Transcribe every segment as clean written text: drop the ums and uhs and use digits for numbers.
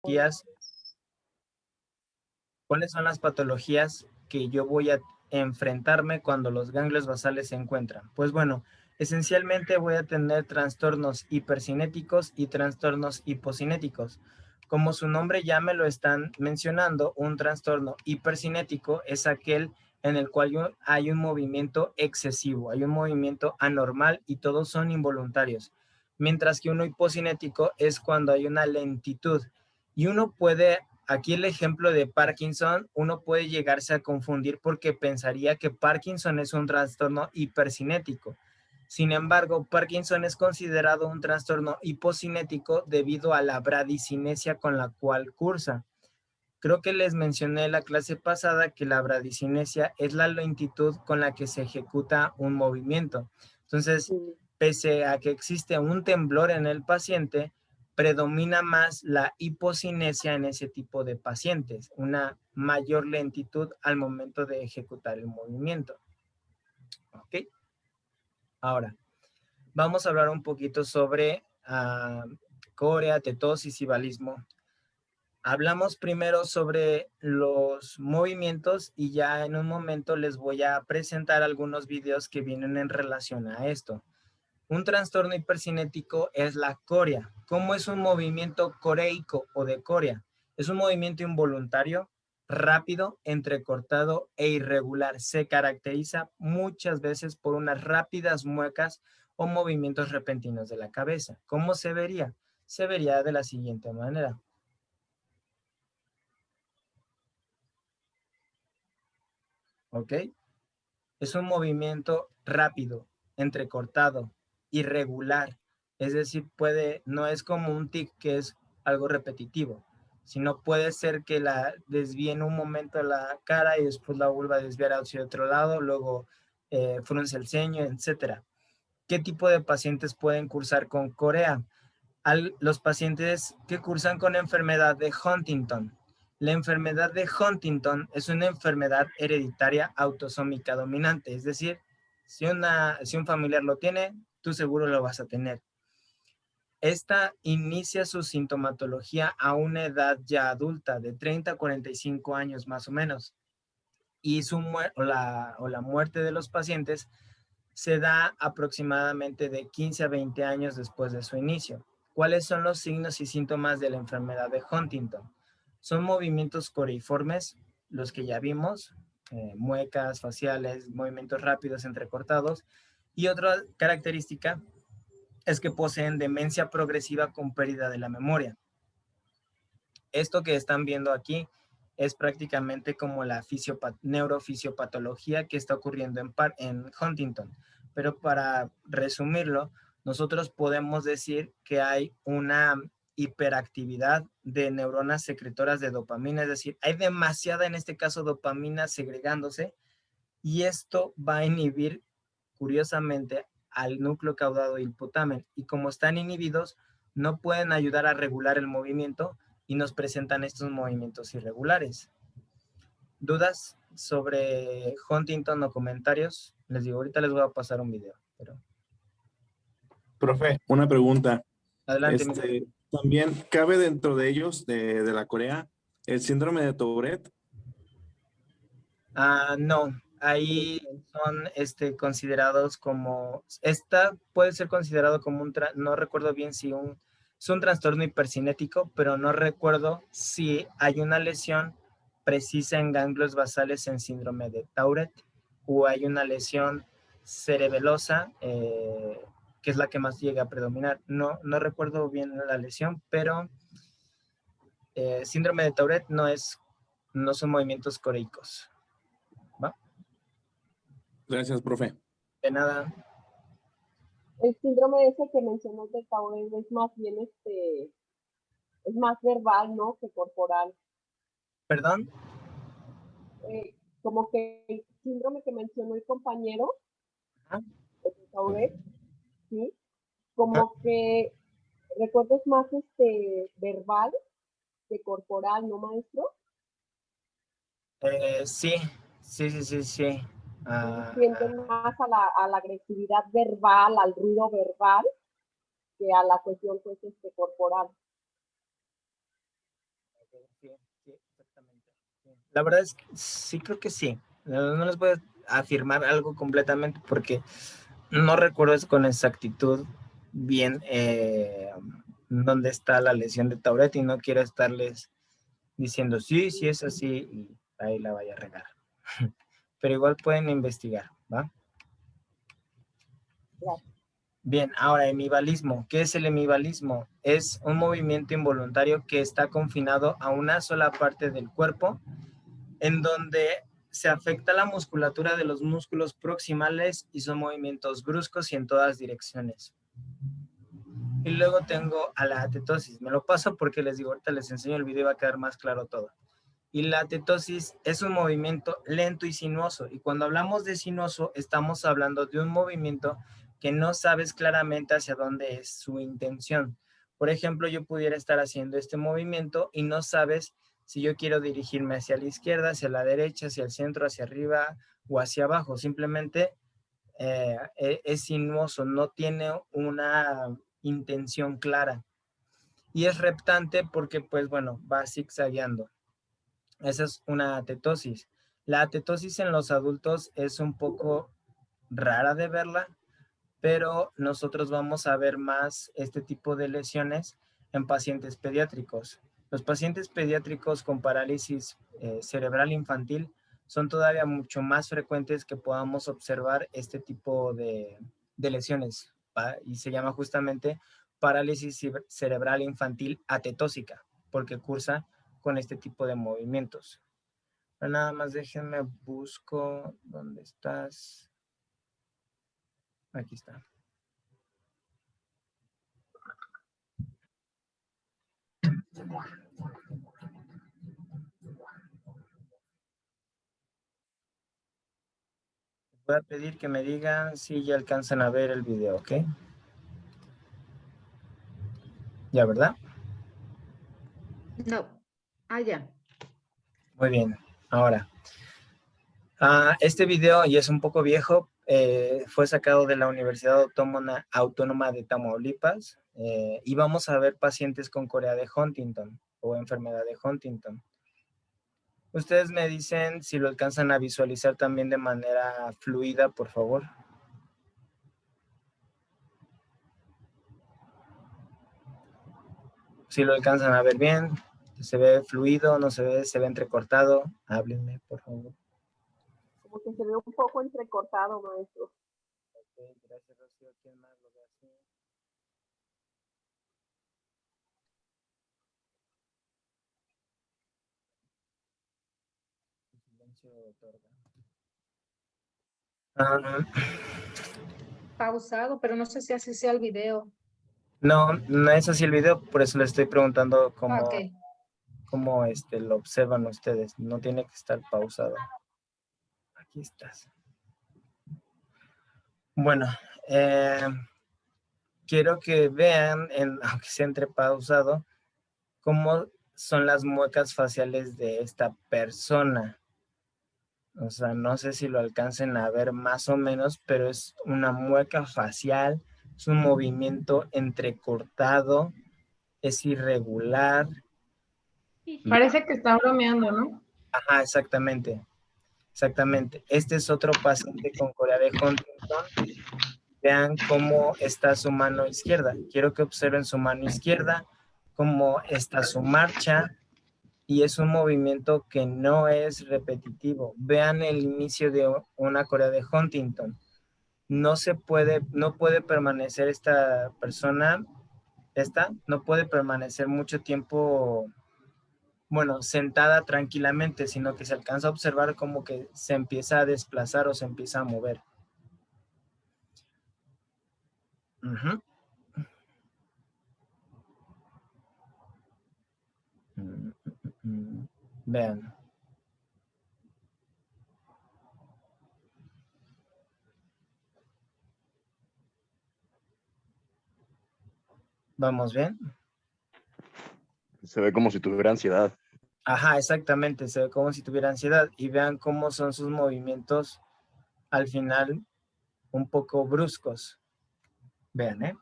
patologías, ¿cuáles son las patologías que yo voy a enfrentarme cuando los ganglios basales se encuentran? Pues bueno, esencialmente voy a tener trastornos hipercinéticos y trastornos hipocinéticos. Como su nombre ya me lo están mencionando, un trastorno hipercinético es aquel en el cual hay un movimiento excesivo, hay un movimiento anormal y todos son involuntarios. Mientras que uno hipocinético es cuando hay una lentitud. Y uno puede, aquí el ejemplo de Parkinson, uno puede llegarse a confundir porque pensaría que Parkinson es un trastorno hipercinético. Sin embargo, Parkinson es considerado un trastorno hipocinético debido a la bradicinesia con la cual cursa. Creo que les mencioné en la clase pasada que la bradicinesia es la lentitud con la que se ejecuta un movimiento. Entonces, pese a que existe un temblor en el paciente, predomina más la hipocinesia en ese tipo de pacientes, una mayor lentitud al momento de ejecutar el movimiento. ¿Ok? Ahora, vamos a hablar un poquito sobre corea, tetosis y balismo. Hablamos primero sobre los movimientos y ya en un momento les voy a presentar algunos videos que vienen en relación a esto. Un trastorno hipercinético es la corea. ¿Cómo es un movimiento coreico o de corea? Es un movimiento involuntario, rápido, entrecortado e irregular. Se caracteriza muchas veces por unas rápidas muecas o movimientos repentinos de la cabeza. ¿Cómo se vería? Se vería de la siguiente manera. ¿Ok? Es un movimiento rápido, entrecortado, irregular. Es decir, no es como un tic que es algo repetitivo, sino puede ser que la desvíe en un momento la cara y después la vuelva a desviar hacia otro lado, luego frunce el ceño, etcétera. ¿Qué tipo de pacientes pueden cursar con corea? Los pacientes que cursan con enfermedad de Huntington. La enfermedad de Huntington es una enfermedad hereditaria autosómica dominante, es decir, si un familiar lo tiene, tú seguro lo vas a tener. Esta inicia su sintomatología a una edad ya adulta, de 30 a 45 años más o menos, y la muerte de los pacientes se da aproximadamente de 15 a 20 años después de su inicio. ¿Cuáles son los signos y síntomas de la enfermedad de Huntington? Son movimientos coreiformes, los que ya vimos, muecas faciales, movimientos rápidos entrecortados, y otra característica es que poseen demencia progresiva con pérdida de la memoria. Esto que están viendo aquí es prácticamente como la neurofisiopatología que está ocurriendo en Huntington. Pero para resumirlo, nosotros podemos decir que hay una hiperactividad de neuronas secretoras de dopamina, es decir, hay demasiada, en este caso, dopamina segregándose, y esto va a inhibir, curiosamente, al núcleo caudado y el putamen. Y como están inhibidos, no pueden ayudar a regular el movimiento y nos presentan estos movimientos irregulares. ¿Dudas sobre Huntington o comentarios? Les digo, ahorita les voy a pasar un video. Pero... Profe, una pregunta. Adelante. También cabe dentro de ellos, de la Corea, el síndrome de Tourette. No, ahí son considerados como, esta puede ser considerado como no recuerdo bien si es un trastorno hipercinético, pero no recuerdo si hay una lesión precisa en ganglios basales en síndrome de Tourette o hay una lesión cerebelosa, que es la que más llega a predominar. No recuerdo bien la lesión, pero síndrome de Tourette no son movimientos coreicos. ¿Va? Gracias, profe. De nada. El síndrome ese que mencionó de Tourette es más bien es más verbal, ¿no? Que corporal. ¿Perdón? Como que el síndrome que mencionó el compañero, de Tourette, ¿sí? Como que recuerdo es más verbal que corporal, ¿no, maestro? Sí. Tienden más a la agresividad verbal, al ruido verbal, que a la cuestión pues corporal. Sí, sí, exactamente. Sí. La verdad es que sí, creo que sí. No les voy a afirmar algo completamente porque no recuerdo con exactitud bien dónde está la lesión de Tourette y no quiero estarles diciendo sí, sí es así y ahí la vaya a regar. Pero igual pueden investigar, ¿va? Gracias. Bien, ahora hemibalismo. ¿Qué es el hemibalismo? Es un movimiento involuntario que está confinado a una sola parte del cuerpo, en donde se afecta la musculatura de los músculos proximales y son movimientos bruscos y en todas direcciones. Y luego tengo a la atetosis. Me lo paso porque les digo, ahorita les enseño el video y va a quedar más claro todo. Y la atetosis es un movimiento lento y sinuoso. Y cuando hablamos de sinuoso, estamos hablando de un movimiento que no sabes claramente hacia dónde es su intención. Por ejemplo, yo pudiera estar haciendo este movimiento y no sabes si yo quiero dirigirme hacia la izquierda, hacia la derecha, hacia el centro, hacia arriba o hacia abajo. Simplemente es sinuoso, no tiene una intención clara. Y es reptante porque, pues bueno, va zigzagueando. Esa es una atetosis. La atetosis en los adultos es un poco rara de verla, pero nosotros vamos a ver más este tipo de lesiones en pacientes pediátricos. Los pacientes pediátricos con parálisis cerebral infantil son todavía mucho más frecuentes que podamos observar este tipo de lesiones y se llama justamente parálisis cerebral infantil atetósica porque cursa con este tipo de movimientos. Pero nada más déjenme busco dónde estás. Aquí está. Voy a pedir que me digan si ya alcanzan a ver el video, ¿ok? Ya, ¿verdad? No. Ah, ya. Muy bien. Ahora, este video ya es un poco viejo. Fue sacado de la Universidad Autónoma de Tamaulipas y vamos a ver pacientes con Corea de Huntington o enfermedad de Huntington. Ustedes me dicen si lo alcanzan a visualizar también de manera fluida, por favor. Si lo alcanzan a ver bien, se ve fluido, no se ve entrecortado. Háblenme, por favor. Como que se ve un poco entrecortado, maestro. Ok, gracias, Rocío. ¿Quién más lo ve así? El silencio otorga. Pausado, pero no sé si así sea el video. No, no es así el video, por eso le estoy preguntando Ah, cómo, ok. cómo lo observan ustedes. No tiene que estar pausado. Aquí estás. Bueno, quiero que vean, aunque sea entrepausado, cómo son las muecas faciales de esta persona. O sea, no sé si lo alcancen a ver más o menos, pero es una mueca facial, es un movimiento entrecortado, es irregular. Parece que está bromeando, ¿no? Ajá, exactamente, exactamente. Este es otro paciente con Corea de Huntington. Vean cómo está su mano izquierda. Quiero que observen su mano izquierda, cómo está su marcha, y es un movimiento que no es repetitivo. Vean el inicio de una Corea de Huntington. No puede permanecer esta persona, no puede permanecer mucho tiempo, bueno, sentada tranquilamente, sino que se alcanza a observar como que se empieza a desplazar o se empieza a mover. Uh-huh. Vean. ¿Vamos bien? Se ve como si tuviera ansiedad. Ajá, exactamente. Se ve como si tuviera ansiedad. Y vean cómo son sus movimientos al final un poco bruscos. Vean, ¿eh?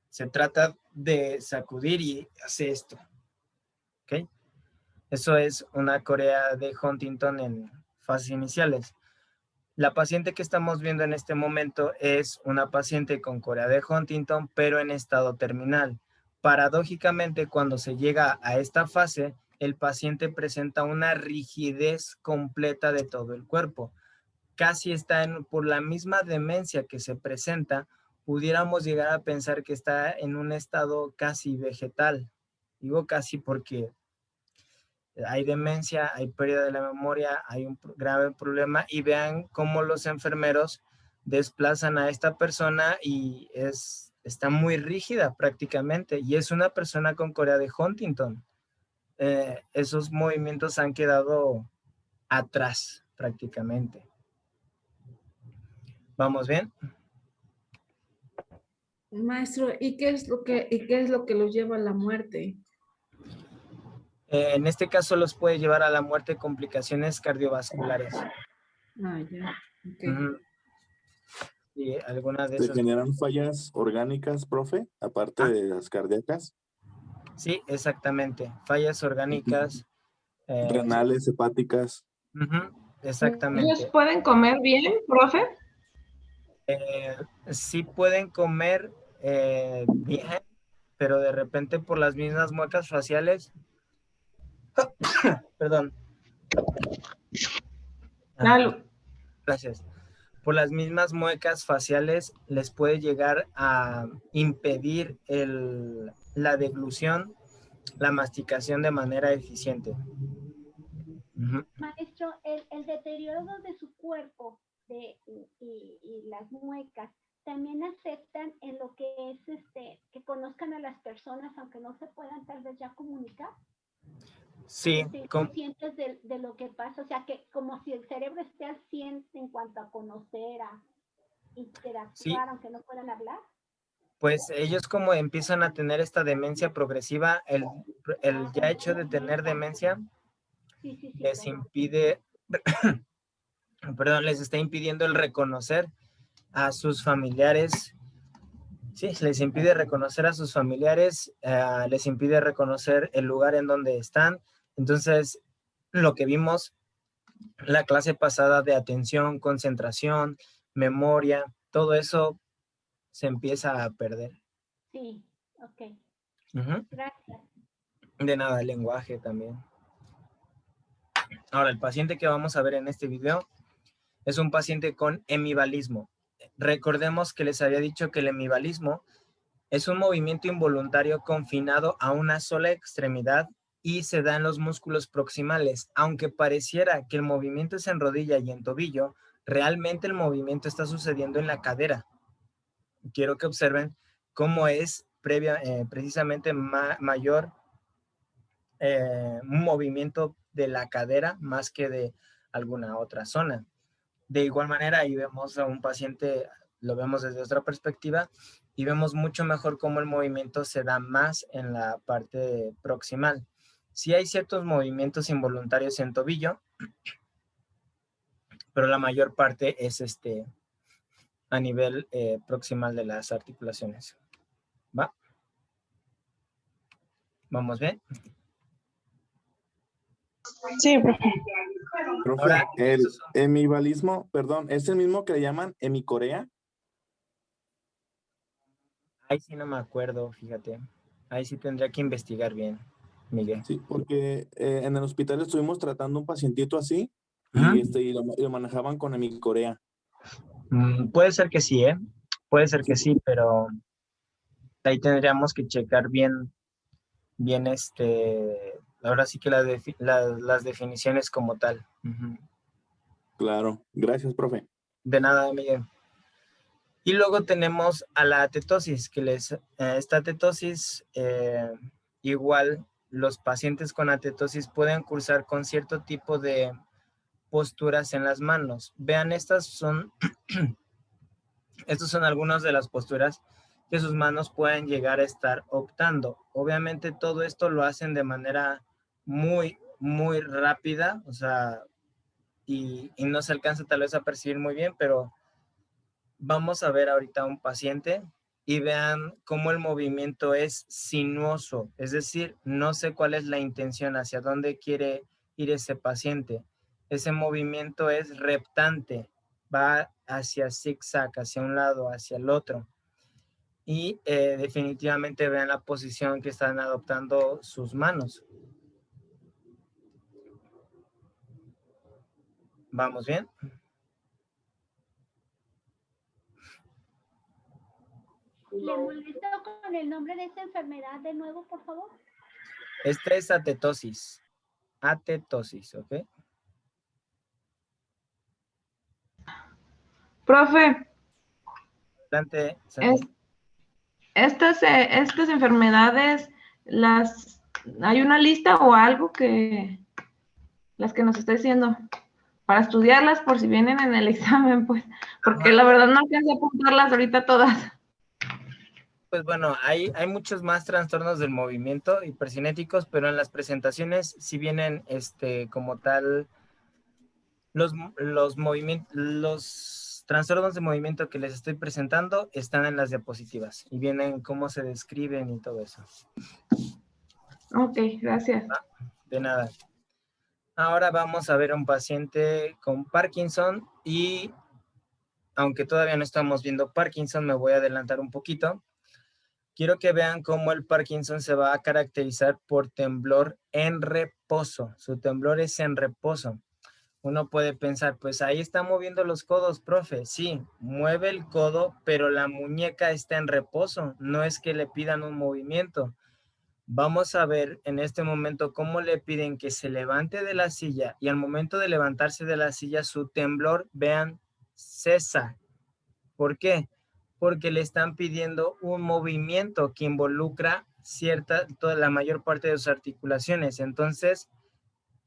Se trata de sacudir y hace esto. ¿ok? Eso es una corea de Huntington en fases iniciales. La paciente que estamos viendo en este momento es una paciente con corea de Huntington, pero en estado terminal. Paradójicamente, cuando se llega a esta fase, el paciente presenta una rigidez completa de todo el cuerpo. Casi está por la misma demencia que se presenta, pudiéramos llegar a pensar que está en un estado casi vegetal. Digo casi porque hay demencia, hay pérdida de la memoria, hay un grave problema, y vean cómo los enfermeros desplazan a esta persona y está muy rígida prácticamente, y es una persona con corea de Huntington. Esos movimientos han quedado atrás prácticamente. ¿Vamos bien? Maestro, ¿y qué es lo que los lleva a la muerte? En este caso los puede llevar a la muerte complicaciones cardiovasculares. Ah, ya. Ok. Ujú. Y alguna de ¿Se esas. generan fallas orgánicas, profe, aparte Ah, de las cardíacas? sí, exactamente. Fallas orgánicas. eh, Renales, hepáticas. Ujú, ¿Ellos exactamente. pueden comer bien, profe? Eh, sí pueden comer bien, pero de repente por las mismas muecas faciales, perdón, ah, Claro. gracias, por las mismas muecas faciales les puede llegar a impedir la deglución, la masticación de manera eficiente. Ujú. Maestro, el deterioro de su cuerpo y las muecas también afectan en lo que es que conozcan a las personas, aunque no se puedan tal vez ya comunicar. Sí, Conscientes de lo que pasa, o sea, que como si el cerebro esté al 100 en cuanto a conocer, a sí, interactuar, aunque no puedan hablar. pues ellos como empiezan a tener esta demencia progresiva, el ya hecho de tener demencia Sí, sí, sí, les perdón. impide, perdón, les está impidiendo el reconocer a sus familiares. Sí, les impide reconocer a sus familiares, les impide reconocer el lugar en donde están. Entonces, lo que vimos la clase pasada de atención, concentración, memoria, todo eso se empieza a perder. Sí, ok. Ujú. Gracias. De nada, el lenguaje también. Ahora, el paciente que vamos a ver en este video es un paciente con hemivalismo. Recordemos que les había dicho que el hemivalismo es un movimiento involuntario confinado a una sola extremidad y se da en los músculos proximales. Aunque pareciera que el movimiento es en rodilla y en tobillo, realmente el movimiento está sucediendo en la cadera. Quiero que observen cómo es precisamente mayor un movimiento de la cadera más que de alguna otra zona. De igual manera, ahí vemos a un paciente, lo vemos desde otra perspectiva y vemos mucho mejor cómo el movimiento se da más en la parte proximal. Sí hay ciertos movimientos involuntarios en tobillo, pero la mayor parte es a nivel proximal de las articulaciones. ¿Va? ¿Vamos bien? Sí, profe. Profe, Ahora, el estos son, hemivalismo, perdón, ¿es el mismo que le llaman hemicorea? ahí sí no me acuerdo, fíjate. Ahí sí tendría que investigar bien, Miguel. Sí, porque en el hospital estuvimos tratando un pacientito así Ajá. y lo manejaban con hemicorea. Puede ser que sí, ¿eh? Puede ser que sí, pero ahí tendríamos que checar bien, bien ahora sí que las definiciones como tal. Ujú. Claro, gracias, profe. De nada, Miguel. Y luego tenemos a la atetosis, esta atetosis, igual los pacientes con atetosis pueden cursar con cierto tipo de posturas en las manos. Vean, estas son algunas de las posturas que sus manos pueden llegar a estar optando. Obviamente todo esto lo hacen de manera muy, muy rápida, o sea, y no se alcanza tal vez a percibir muy bien, pero vamos a ver ahorita un paciente y vean cómo el movimiento es sinuoso, es decir, no sé cuál es la intención, hacia dónde quiere ir ese paciente. Ese movimiento es reptante, va hacia zigzag, hacia un lado, hacia el otro. Y definitivamente vean la posición que están adoptando sus manos. ¿Vamos bien? ¿Le molesto con el nombre de esta enfermedad de nuevo, por favor? Esta es atetosis. Atetosis, ¿ok? Profe, Adelante, Sandy. estas enfermedades, ¿hay una lista o algo las que nos está diciendo? Para estudiarlas por si vienen en el examen, pues, porque la verdad no alcancé a apuntarlas ahorita todas. Pues bueno, hay muchos más trastornos del movimiento hipercinéticos, pero en las presentaciones sí vienen como tal los trastornos de movimiento que les estoy presentando están en las diapositivas y vienen cómo se describen y todo eso. Ok, gracias. De nada. Ahora vamos a ver a un paciente con Parkinson y aunque todavía no estamos viendo Parkinson, me voy a adelantar un poquito. Quiero que vean cómo el Parkinson se va a caracterizar por temblor en reposo. Su temblor es en reposo. Uno puede pensar, pues ahí está moviendo los codos, profe. Sí, mueve el codo, pero la muñeca está en reposo. No es que le pidan un movimiento. Vamos a ver en este momento cómo le piden que se levante de la silla y al momento de levantarse de la silla, su temblor, vean, cesa. ¿Por qué? Porque le están pidiendo un movimiento que involucra toda la mayor parte de sus articulaciones. Entonces,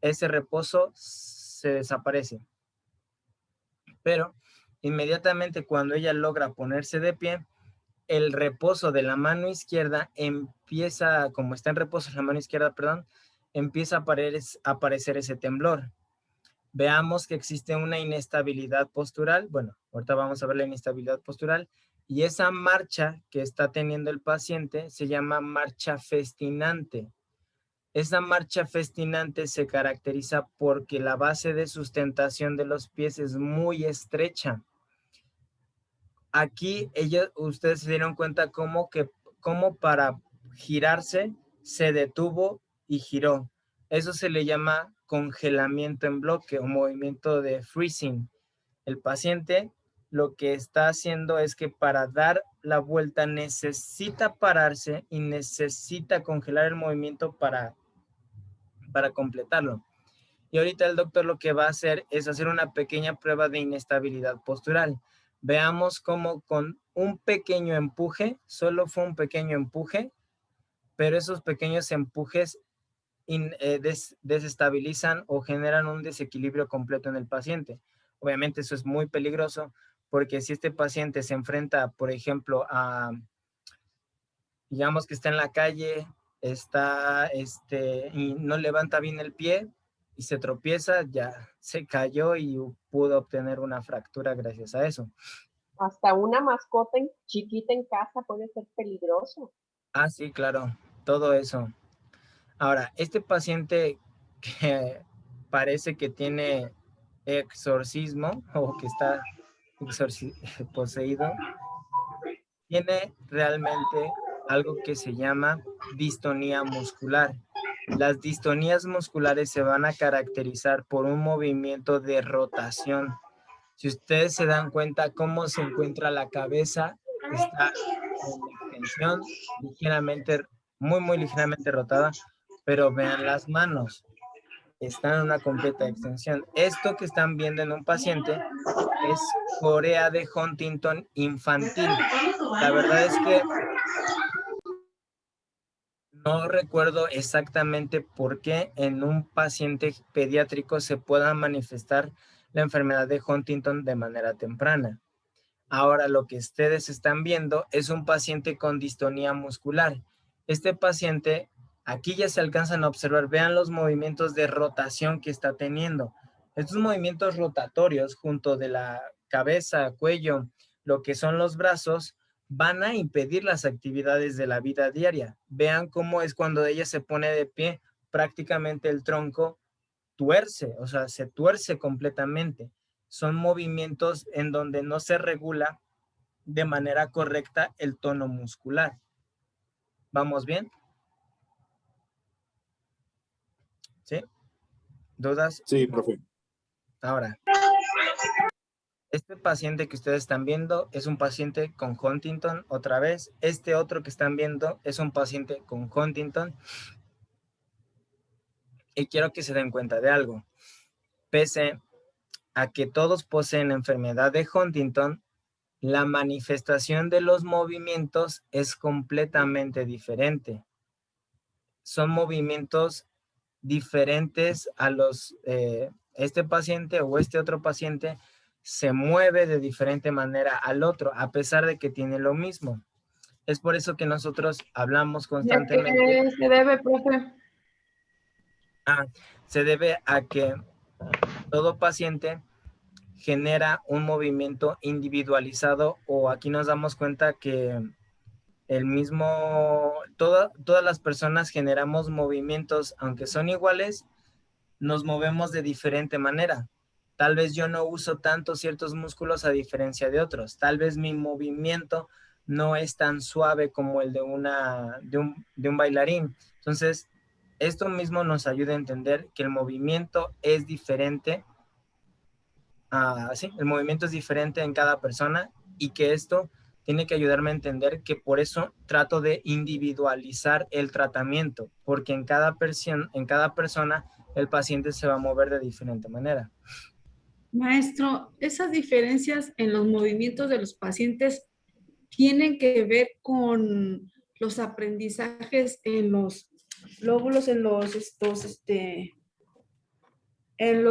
ese reposo se desaparece. Pero inmediatamente cuando ella logra ponerse de pie, el reposo de la mano izquierda empieza, como está en reposo la mano izquierda, perdón, empieza a aparecer ese temblor. Veamos que existe una inestabilidad postural. Bueno, ahorita vamos a ver la inestabilidad postural. Y esa marcha que está teniendo el paciente se llama marcha festinante. Esa marcha festinante se caracteriza porque la base de sustentación de los pies es muy estrecha. Aquí ustedes se dieron cuenta cómo para girarse se detuvo y giró. Eso se le llama congelamiento en bloque o movimiento de freezing. El paciente lo que está haciendo es que para dar la vuelta necesita pararse y necesita congelar el movimiento para completarlo. Y ahorita el doctor lo que va a hacer es hacer una pequeña prueba de inestabilidad postural. Veamos cómo con un pequeño empuje, solo fue un pequeño empuje, pero esos pequeños empujes desestabilizan o generan un desequilibrio completo en el paciente. Obviamente eso es muy peligroso porque si este paciente se enfrenta, por ejemplo, digamos que está en la calle, y no levanta bien el pie y se tropieza, ya se cayó y pudo obtener una fractura gracias a eso. Hasta una mascota chiquita en casa puede ser peligroso. Ah, sí, claro, todo eso. Ahora, este paciente que parece que tiene exorcismo o que está poseído, tiene realmente algo que se llama distonía muscular. Las distonías musculares se van a caracterizar por un movimiento de rotación. Si ustedes se dan cuenta cómo se encuentra la cabeza, está en extensión, ligeramente, muy ligeramente rotada, pero vean las manos, están en una completa extensión. Esto que están viendo en un paciente es corea de Huntington infantil. La verdad es que no recuerdo exactamente por qué en un paciente pediátrico se pueda manifestar la enfermedad de Huntington de manera temprana. Ahora lo que ustedes están viendo es un paciente con distonía muscular. Este paciente, aquí ya se alcanzan a observar, vean los movimientos de rotación que está teniendo. Estos movimientos rotatorios junto de la cabeza, cuello, lo que son los brazos, van a impedir las actividades de la vida diaria. Vean cómo es cuando ella se pone de pie, prácticamente el tronco tuerce, o sea, se tuerce completamente. Son movimientos en donde no se regula de manera correcta el tono muscular. ¿Vamos bien? ¿Sí? ¿Dudas? Sí, profe. Ahora, este paciente que ustedes están viendo es un paciente con Huntington otra vez. Este otro que están viendo es un paciente con Huntington. Y quiero que se den cuenta de algo. Pese a que todos poseen la enfermedad de Huntington, la manifestación de los movimientos es completamente diferente. Son movimientos diferentes a los, este paciente o este otro paciente se mueve de diferente manera al otro, a pesar de que tiene lo mismo. Es por eso que nosotros hablamos ¿Y a constantemente. qué se debe, profe? Se debe a que todo paciente genera un movimiento individualizado, o aquí nos damos cuenta que todas las personas generamos movimientos, aunque son iguales, nos movemos de diferente manera. Tal vez yo no uso tanto ciertos músculos a diferencia de otros. Tal vez mi movimiento no es tan suave como el de un bailarín. Entonces, esto mismo nos ayuda a entender que el movimiento es diferente. Sí, el movimiento es diferente en cada persona, y que esto tiene que ayudarme a entender que por eso trato de individualizar el tratamiento, porque en cada persona el paciente se va a mover de diferente manera. Maestro, esas diferencias en los movimientos de los pacientes tienen que ver con los aprendizajes en los lóbulos, en los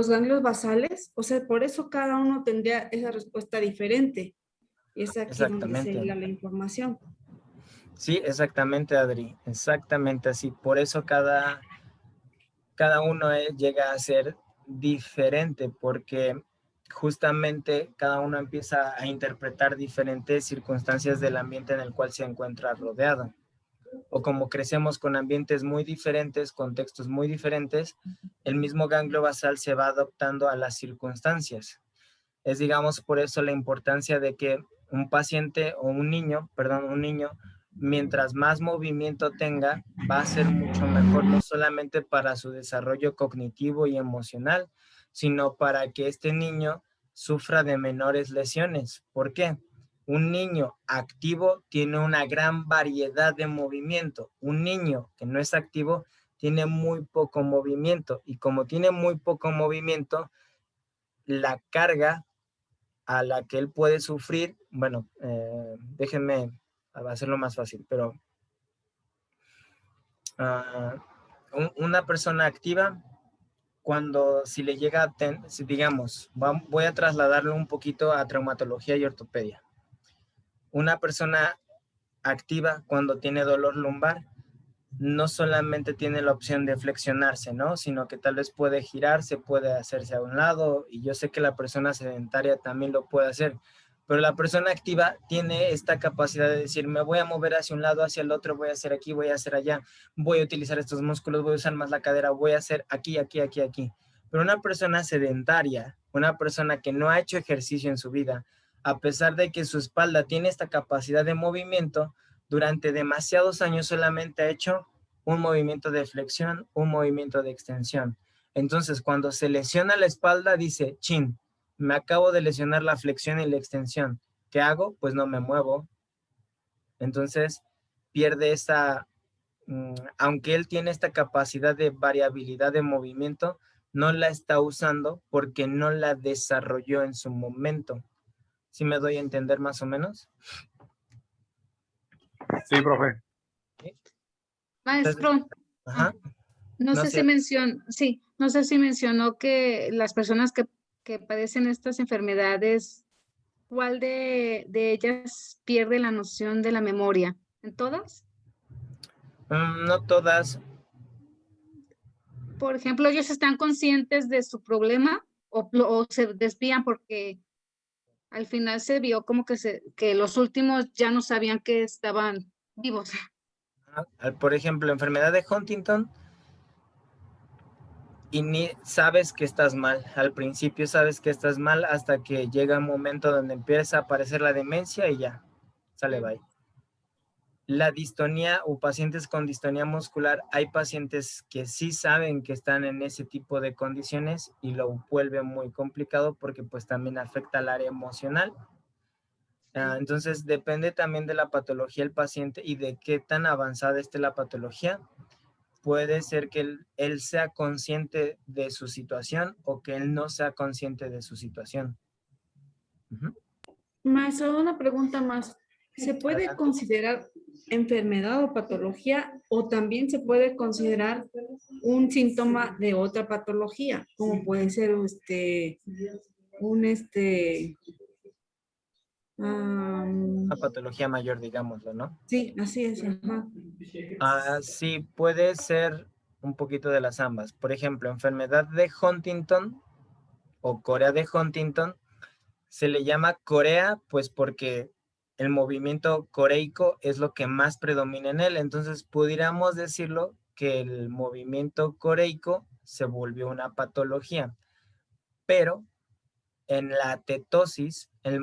ganglios basales. O sea, por eso cada uno tendría esa respuesta diferente. Y es aquí donde se Exactamente. hila la información. Sí, exactamente, Adri. Exactamente así. Por eso cada uno llega a ser diferente, porque justamente cada uno empieza a interpretar diferentes circunstancias del ambiente en el cual se encuentra rodeado. O como crecemos con ambientes muy diferentes, contextos muy diferentes, el mismo ganglio basal se va adaptando a las circunstancias. Es, digamos, por eso la importancia de que un paciente o un niño, mientras más movimiento tenga, va a ser mucho mejor, no solamente para su desarrollo cognitivo y emocional, sino para que este niño sufra de menores lesiones. ¿Por qué? Un niño activo tiene una gran variedad de movimiento. Un niño que no es activo tiene muy poco movimiento, y como tiene muy poco movimiento, la carga a la que él puede sufrir, bueno, déjenme hacerlo más fácil, pero una persona activa, cuando si le llega a si digamos, voy a trasladarlo un poquito a traumatología y ortopedia. Una persona activa, cuando tiene dolor lumbar, no solamente tiene la opción de flexionarse, ¿no? Sino que tal vez puede girarse, puede hacerse a un lado, y yo sé que la persona sedentaria también lo puede hacer, pero la persona activa tiene esta capacidad de decir, me voy a mover hacia un lado, hacia el otro, voy a hacer aquí, voy a hacer allá, voy a utilizar estos músculos, voy a usar más la cadera, voy a hacer aquí, aquí, aquí, aquí. Pero una persona sedentaria, una persona que no ha hecho ejercicio en su vida, a pesar de que su espalda tiene esta capacidad de movimiento, durante demasiados años solamente ha hecho un movimiento de flexión, un movimiento de extensión. Entonces, cuando se lesiona la espalda, dice, chin, me acabo de lesionar la flexión y la extensión. ¿Qué hago? Pues no me muevo. Entonces, pierde aunque él tiene esta capacidad de variabilidad de movimiento, no la está usando porque no la desarrolló en su momento. ¿Sí me doy a entender más o menos? Sí, profe. Maestro, Ajá. no No sé sé. si mencionó que las personas que padecen estas enfermedades, ¿cuál de ellas pierde la noción de la memoria? ¿En todas? No todas. Por ejemplo, ¿ellos están conscientes de su problema o se desvían porque al final se vio como que los últimos ya no sabían que estaban vivos. Por ejemplo, enfermedad de Huntington, y ni sabes que estás mal. Al principio sabes que estás mal hasta que llega un momento donde empieza a aparecer la demencia y ya, sale bye. La distonía o pacientes con distonía muscular, hay pacientes que sí saben que están en ese tipo de condiciones y lo vuelve muy complicado porque pues también afecta al área emocional. Entonces depende también de la patología del paciente y de qué tan avanzada esté la patología. Puede ser que él sea consciente de su situación o que él no sea consciente de su situación. Maestro, una pregunta más. ¿Se puede Adelante. considerar enfermedad o patología o también se puede considerar un síntoma de otra patología, como puede ser Una patología mayor, digámoslo, ¿no? sí, así es, ajá. Sí, puede ser un poquito de las ambas. Por ejemplo, enfermedad de Huntington o Corea de Huntington se le llama Corea pues porque el movimiento coreico es lo que más predomina en él. Entonces pudiéramos decirlo que el movimiento coreico se volvió una patología. Pero en la atetosis, el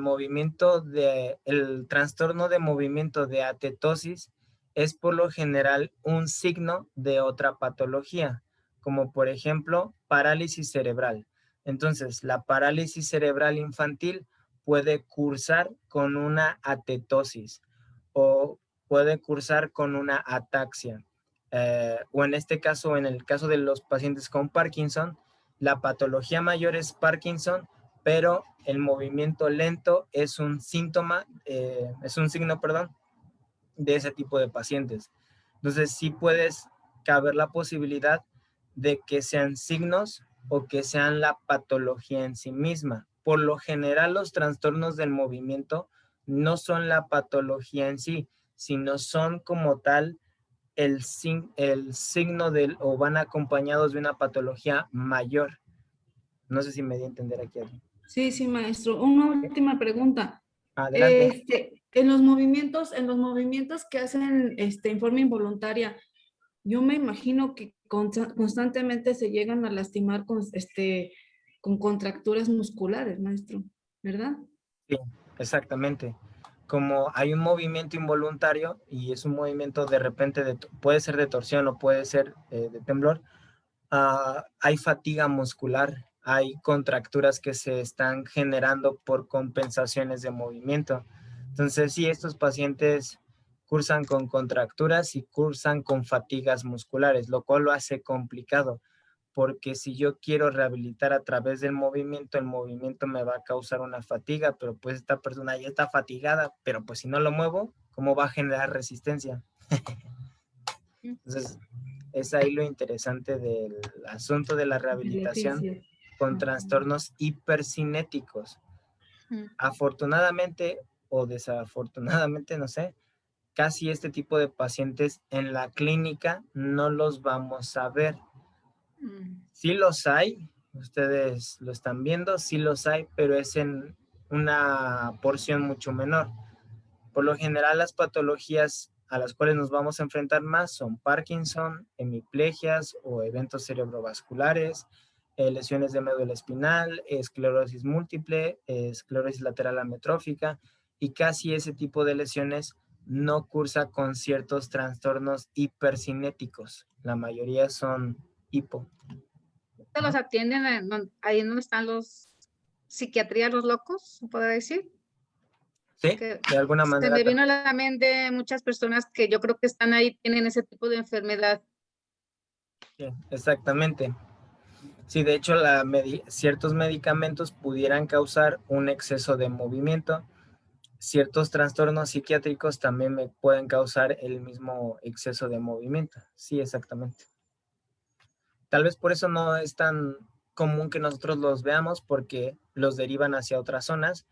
trastorno de movimiento de atetosis es por lo general un signo de otra patología, como por ejemplo parálisis cerebral. Entonces, la parálisis cerebral infantil puede cursar con una atetosis o puede cursar con una ataxia. O en este caso, en el caso de los pacientes con Parkinson, la patología mayor es Parkinson, pero el movimiento lento es un síntoma, es un signo, perdón, de ese tipo de pacientes. Entonces, sí puedes caber la posibilidad de que sean signos o que sean la patología en sí misma. Por lo general, los trastornos del movimiento no son la patología en sí, sino son como tal el signo o van acompañados de una patología mayor. No sé si me di a entender aquí. Sí, sí, maestro. Una última pregunta. Adelante. En los movimientos que hacen en forma involuntaria, yo me imagino que constantemente se llegan a lastimar con contracturas musculares, maestro, ¿verdad? Sí, exactamente. Como hay un movimiento involuntario y es un movimiento de repente, puede ser de torsión o puede ser de temblor, hay fatiga muscular, hay contracturas que se están generando por compensaciones de movimiento. Entonces, sí, estos pacientes cursan con contracturas y cursan con fatigas musculares, lo cual lo hace complicado, porque si yo quiero rehabilitar a través del movimiento, el movimiento me va a causar una fatiga, pero pues esta persona ya está fatigada, pero pues si no lo muevo, ¿cómo va a generar resistencia? Entonces, es ahí lo interesante del asunto de la rehabilitación con trastornos hipercinéticos. Afortunadamente o desafortunadamente, no sé, casi este tipo de pacientes en la clínica no los vamos a ver. Sí los hay, ustedes lo están viendo, sí los hay, pero es en una porción mucho menor. Por lo general, las patologías a las cuales nos vamos a enfrentar más son Parkinson, hemiplegias o eventos cerebrovasculares, lesiones de médula espinal, esclerosis múltiple, esclerosis lateral amiotrófica, y casi ese tipo de lesiones no cursa con ciertos trastornos hipercinéticos. La mayoría son hipo. ¿Los atienden ahí donde están los psiquiatría, los locos, se podría decir? Sí, Que de alguna se manera. me vino a la mente muchas personas que yo creo que están ahí, tienen ese tipo de enfermedad. Sí, exactamente. Sí, de hecho, ciertos medicamentos pudieran causar un exceso de movimiento. Ciertos trastornos psiquiátricos también me pueden causar el mismo exceso de movimiento. Sí, exactamente. Tal vez por eso no es tan común que nosotros los veamos, porque los derivan hacia otras zonas,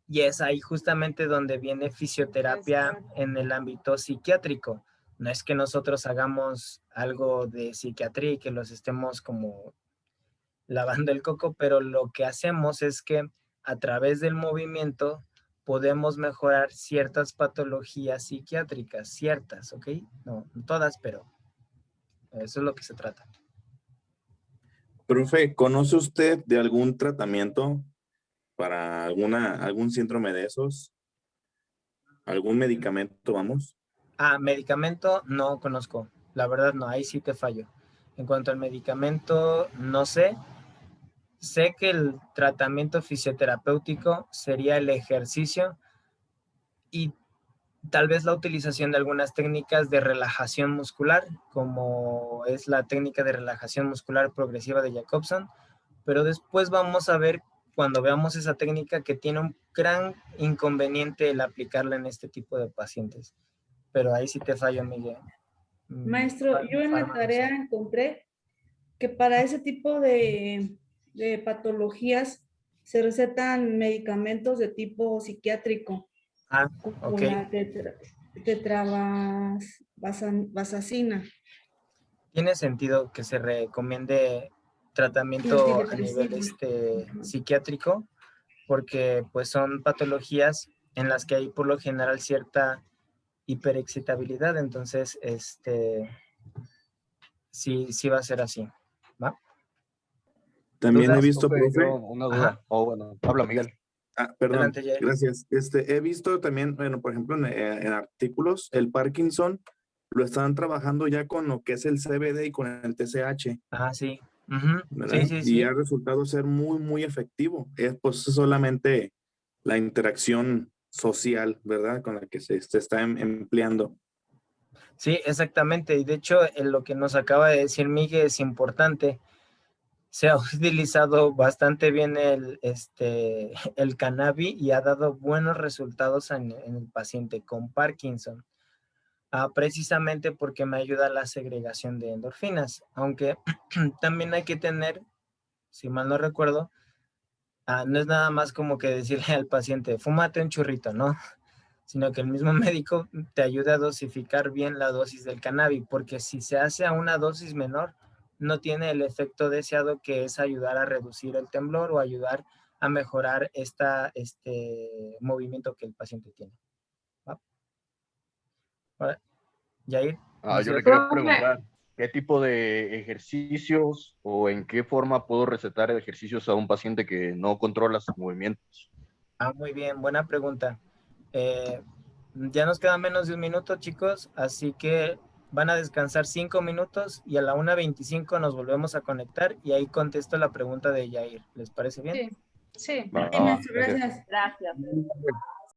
y es ahí justamente donde viene fisioterapia en el ámbito psiquiátrico. No es que nosotros hagamos algo de psiquiatría y que los estemos como lavando el coco, pero lo que hacemos es que a través del movimiento podemos mejorar ciertas patologías psiquiátricas, ciertas, ¿ok? No todas, pero eso es lo que se trata. Profe, ¿conoce usted de algún tratamiento para algún síndrome de esos? ¿Algún medicamento, vamos? Medicamento no conozco. La verdad no, ahí sí te fallo. En cuanto al medicamento, no sé. Sé que el tratamiento fisioterapéutico sería el ejercicio y tal vez la utilización de algunas técnicas de relajación muscular, como es la técnica de relajación muscular progresiva de Jacobson, pero después vamos a ver, cuando veamos esa técnica, que tiene un gran inconveniente el aplicarla en este tipo de pacientes. Pero ahí sí te fallo, Miguel. Maestro, yo en la tarea encontré que para ese tipo de patologías se recetan medicamentos de tipo psiquiátrico, como ok. la tetrabasacina. Tiene sentido que se recomiende tratamiento a nivel psiquiátrico, porque pues son patologías en las que hay por lo general cierta hiperexcitabilidad, entonces sí va a ser así, ¿va? También he ¿Dudas? visto, profe. Una duda. Bueno, habla Miguel. Perdón, Adelante, Jair. gracias. He visto también, bueno, por ejemplo, en artículos, el Parkinson lo están trabajando ya con lo que es el CBD y con el TCH, Sí. ¿verdad? Y ha resultado ser muy, muy efectivo. Pues solamente la interacción social, ¿verdad? Con la que se está empleando. Sí, exactamente. Y de hecho, lo que nos acaba de decir Miguel es importante. Se ha utilizado bastante bien el cannabis y ha dado buenos resultados en el paciente con Parkinson. Precisamente porque me ayuda a la segregación de endorfinas. Aunque también hay que tener, si mal no recuerdo, no es nada más como que decirle al paciente, fúmate un churrito, ¿no? Sino que el mismo médico te ayuda a dosificar bien la dosis del cannabis, porque si se hace a una dosis menor, no tiene el efecto deseado, que es ayudar a reducir el temblor o ayudar a mejorar este movimiento que el paciente tiene. ¿Va? Ahora, Jair. Yo le quería preguntar, ¿qué tipo de ejercicios o en qué forma puedo recetar ejercicios a un paciente que no controla sus movimientos? Muy bien, buena pregunta. Ya nos queda menos de un minuto, chicos, así que van a descansar 5 minutos y a la 1:25 nos volvemos a conectar y ahí contesto la pregunta de Jair. ¿Les parece bien? Sí. Va, Sí, maestro, gracias. gracias. Gracias.